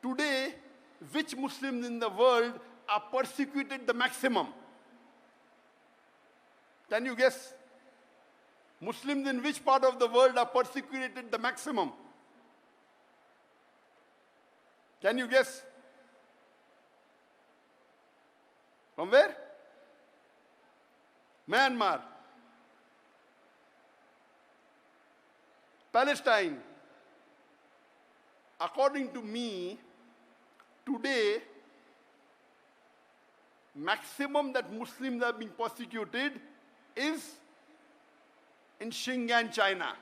today, which Muslims in the world are persecuted the maximum? Can you guess? Muslims in which part of the world are persecuted the maximum? Can you guess? From where? Myanmar, Palestine. According to me, today, maximum that Muslims are being persecuted is in Xinjiang, China.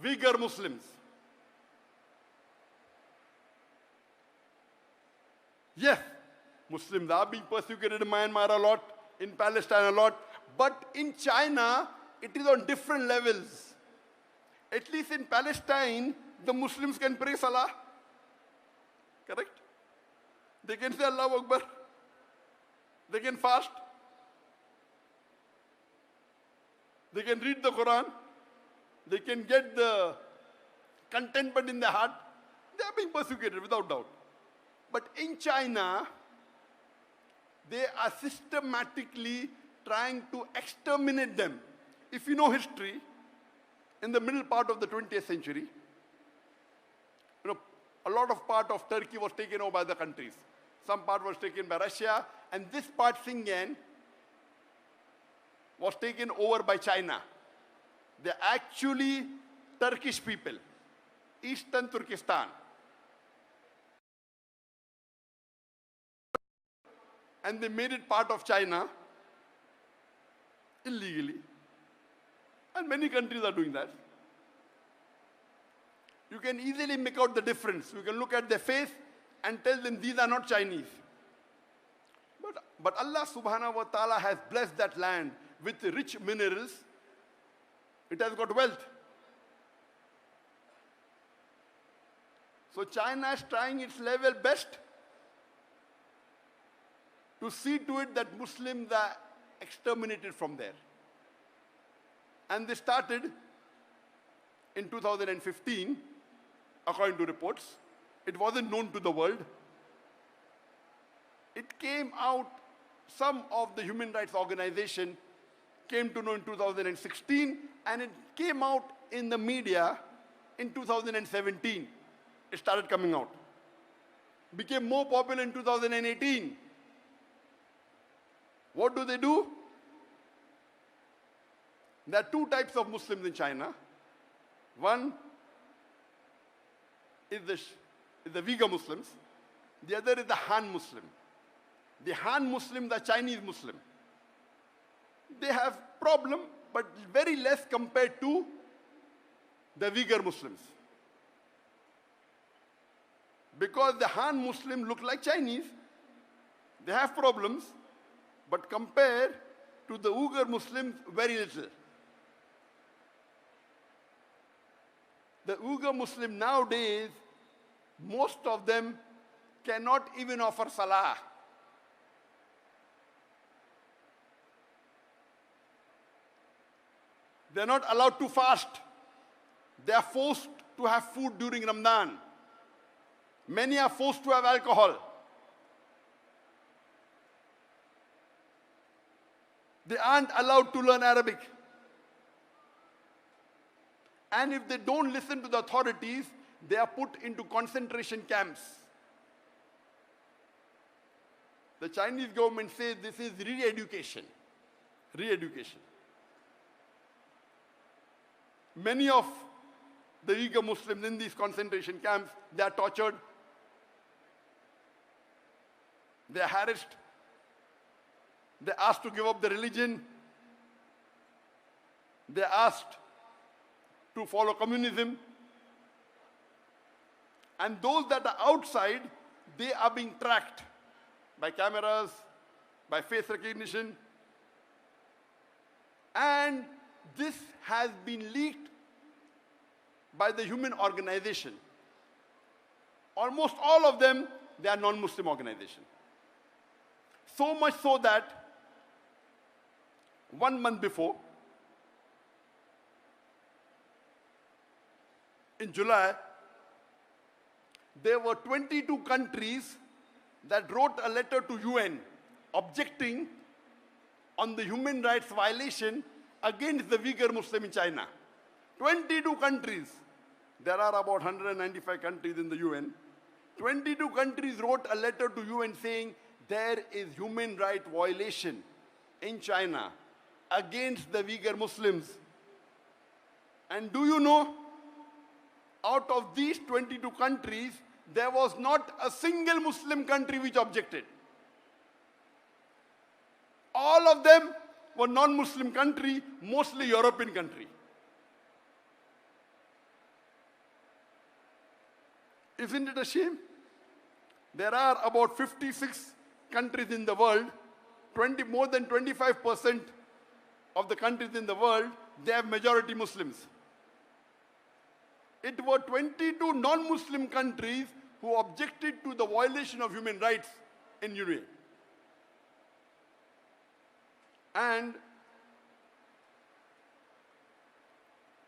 Uyghur Muslims. Yes, Muslims are being persecuted in Myanmar a lot, in Palestine a lot, but in China, it is on different levels. At least in Palestine, the Muslims can pray Salah. Correct? They can say Allahu Akbar. They can fast. They can read the Quran. They can get the contentment in their heart. They are being persecuted without doubt. But in China, they are systematically trying to exterminate them. If you know history, in the middle part of the 20th century, a lot of part of Turkey was taken over by the countries. Some part was taken by Russia, and this part, Xinjiang, was taken over by China. They're actually Turkish people, Eastern Turkestan. And they made it part of China illegally. And many countries are doing that. You can easily make out the difference. You can look at their face and tell them these are not Chinese. But Allah subhanahu wa ta'ala has blessed that land with rich minerals. It has got wealth. So China is trying its level best to see to it that Muslims are exterminated from there. And they started in 2015, according to reports. It wasn't known to the world. It came out, some of the human rights organization came to know in 2016, and it came out in the media in 2017. It started coming out. Became more popular in 2018. What do? There are two types of Muslims in China. One is the Uyghur Muslims. The other is the Han Muslim. The Han Muslims are Chinese Muslim. They have problem, but very less compared to the Uyghur Muslims. Because the Han Muslim look like Chinese, they have problems, but compared to the Uyghur Muslims, very little. The Uyghur Muslim nowadays, most of them cannot even offer Salah. They're not allowed to fast. They are forced to have food during Ramadan. Many are forced to have alcohol. They aren't allowed to learn Arabic. And if they don't listen to the authorities, they are put into concentration camps. The Chinese government says this is re-education. Re-education. Many of the Uyghur Muslims in these concentration camps, they are tortured. They are harassed. They are asked to give up their religion. They are asked to follow communism. And those that are outside, they are being tracked by cameras, by face recognition. And this has been leaked by the human organization. Almost all of them, they are non-Muslim organizations. So much so that 1 month before, in July, there were 22 countries that wrote a letter to UN objecting on the human rights violation against the Uyghur Muslim in China. 22 countries. There are about 195 countries in the UN. 22 countries wrote a letter to UN saying there is human right violation in China against the Uyghur Muslims. And do you know, out of these 22 countries, there was not a single Muslim country which objected. All of them were non-Muslim country, mostly European country. Isn't it a shame? There are about 56 countries in the world, more than 25% of the countries in the world, they have majority Muslims. It were 22 non-Muslim countries who objected to the violation of human rights in UN. And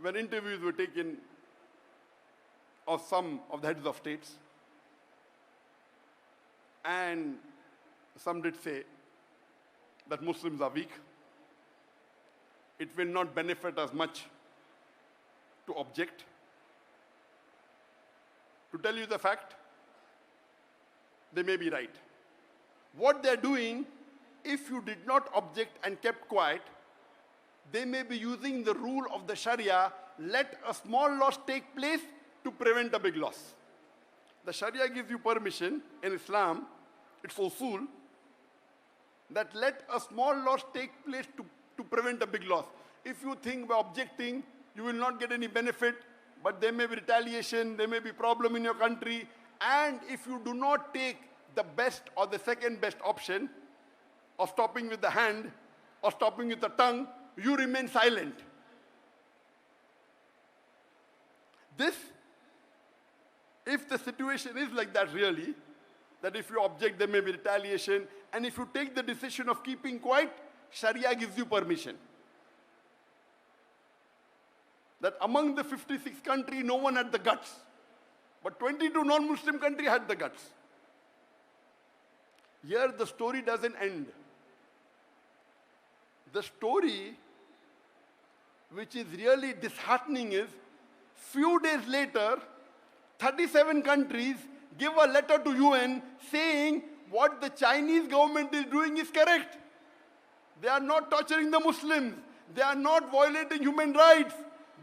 when interviews were taken of some of the heads of states, and some did say that Muslims are weak, it will not benefit us much to object. To tell you the fact, they may be right. What they're doing, if you did not object and kept quiet, they may be using the rule of the Sharia, let a small loss take place to prevent a big loss. The Sharia gives you permission in Islam, it's usul, that let a small loss take place to prevent a big loss. If you think by objecting, you will not get any benefit, but there may be retaliation, there may be problem in your country, and if you do not take the best or the second best option of stopping with the hand or stopping with the tongue, you remain silent. This, if the situation is like that really, that if you object there may be retaliation, and if you take the decision of keeping quiet, Sharia gives you permission. That among the 56 countries, no one had the guts. But 22 non-Muslim countries had the guts. Here the story doesn't end. The story which is really disheartening is, few days later, 37 countries give a letter to UN saying what the Chinese government is doing is correct. They are not torturing the Muslims. They are not violating human rights.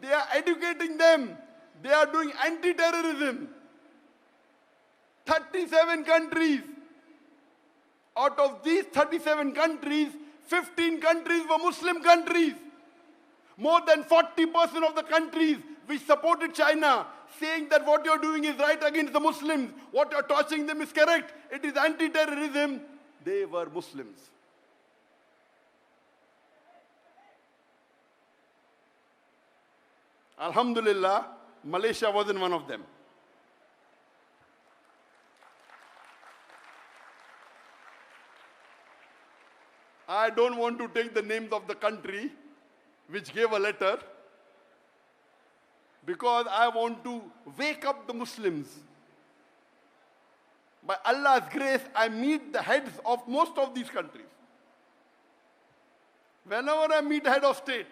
They are educating them. They are doing anti-terrorism. 37 countries. Out of these 37 countries, 15 countries were Muslim countries. More than 40% of the countries which supported China, saying that what you're doing is right against the Muslims, what you're torturing them is correct, it is anti-terrorism, they were Muslims. Alhamdulillah, Malaysia wasn't one of them. I don't want to take the names of the country which gave a letter, because I want to wake up the Muslims. By Allah's grace, I meet the heads of most of these countries. Whenever I meet head of state,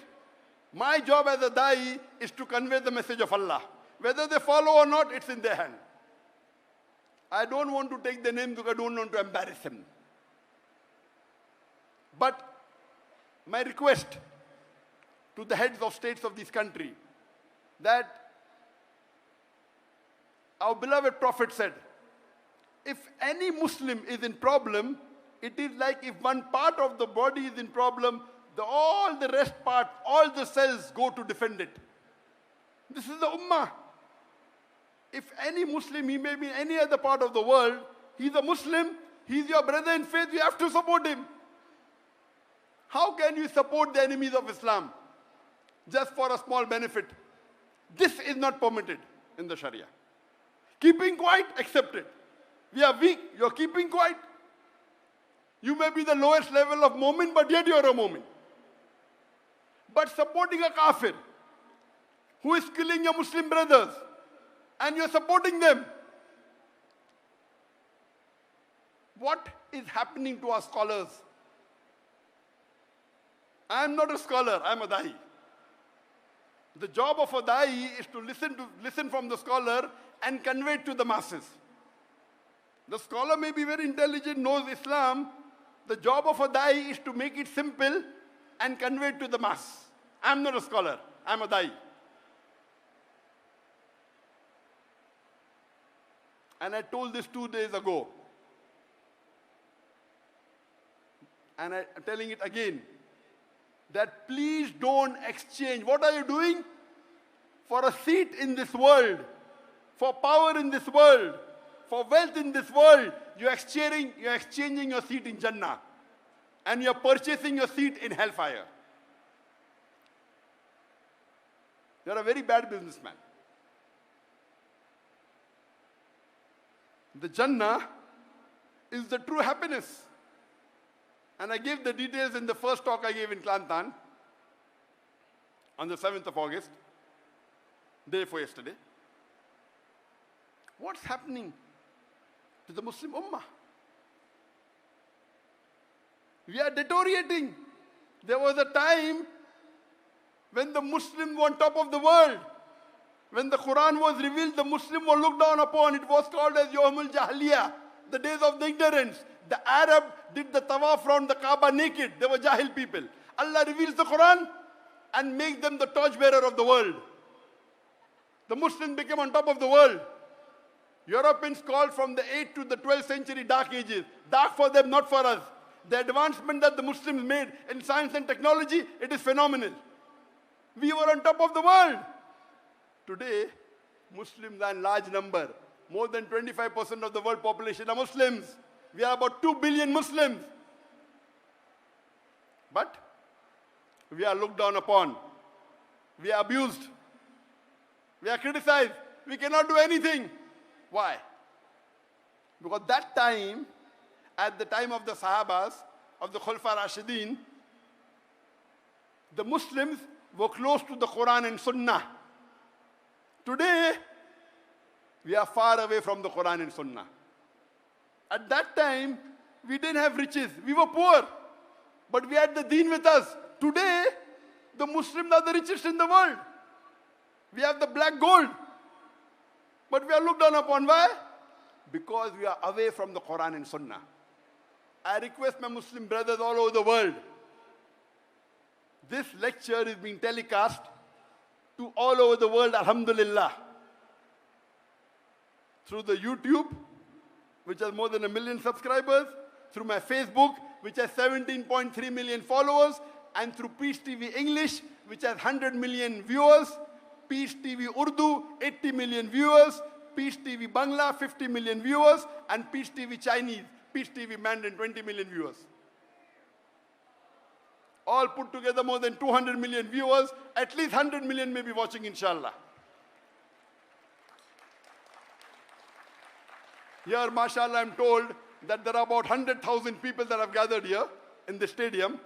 my job as a da'i is to convey the message of Allah. Whether they follow or not, it's in their hand. I don't want to take their names because I don't want to embarrass them. But my request to the heads of states of this country, that our beloved Prophet said, if any Muslim is in problem, it is like if one part of the body is in problem, all the rest part, all the cells go to defend it. This is the Ummah. If any Muslim, he may be in any other part of the world, he's a Muslim, he's your brother in faith, you have to support him. How can you support the enemies of Islam just for a small benefit? This is not permitted in the Sharia. Keeping quiet, accepted. We are weak, you're keeping quiet. You may be the lowest level of mu'min, but yet you're a mu'min. But supporting a kafir who is killing your Muslim brothers, and you're supporting them, what is happening to our scholars? I am not a scholar, I am a da'i. The job of a da'i is to listen from the scholar and convey it to the masses. The scholar may be very intelligent, knows Islam. The job of a da'i is to make it simple and convey it to the mass. I am not a scholar, I am a da'i. And I told this 2 days ago. And I'm telling it again. That please don't exchange. What are you doing? For a seat in this world, for power in this world, for wealth in this world, you're exchanging your seat in Jannah. And you're purchasing your seat in hellfire. You're a very bad businessman. The Jannah is the true happiness. And I gave the details in the first talk I gave in Kelantan on the 7th of August, day before yesterday. What's happening to the Muslim Ummah? We are deteriorating. There was a time when the Muslims were on top of the world. When the Quran was revealed, the Muslims were looked down upon. It was called as Yawmul Jahiliyyah, the days of the ignorance. The Arab did the tawaf around the Kaaba naked. They were Jahil people. Allah reveals the Quran and makes them the torchbearer of the world. The Muslims became on top of the world. Europeans called from the 8th to the 12th century dark ages. Dark for them, not for us. The advancement that the Muslims made in science and technology, it is phenomenal. We were on top of the world. Today, Muslims are in large number. More than 25% of the world population are Muslims. We are about 2 billion Muslims. But we are looked down upon. We are abused. We are criticized. We cannot do anything. Why? Because that time, at the time of the Sahabas, of the Khulafa Rashidin, the Muslims were close to the Quran and Sunnah. Today, we are far away from the Quran and Sunnah. At that time, we didn't have riches. We were poor. But we had the deen with us. Today, the Muslims are the richest in the world. We have the black gold. But we are looked down upon. Why? Because we are away from the Quran and Sunnah. I request my Muslim brothers all over the world. This lecture is being telecast to all over the world, alhamdulillah. Through the YouTube, which has more than 1 million subscribers, through my Facebook, which has 17.3 million followers, and through Peace TV English, which has 100 million viewers, Peace TV Urdu, 80 million viewers, Peace TV Bangla, 50 million viewers, and Peace TV Chinese, Peace TV Mandarin, 20 million viewers. All put together more than 200 million viewers, at least 100 million may be watching, inshallah. Here, mashallah, I'm told that there are about 100,000 people that have gathered here in the stadium.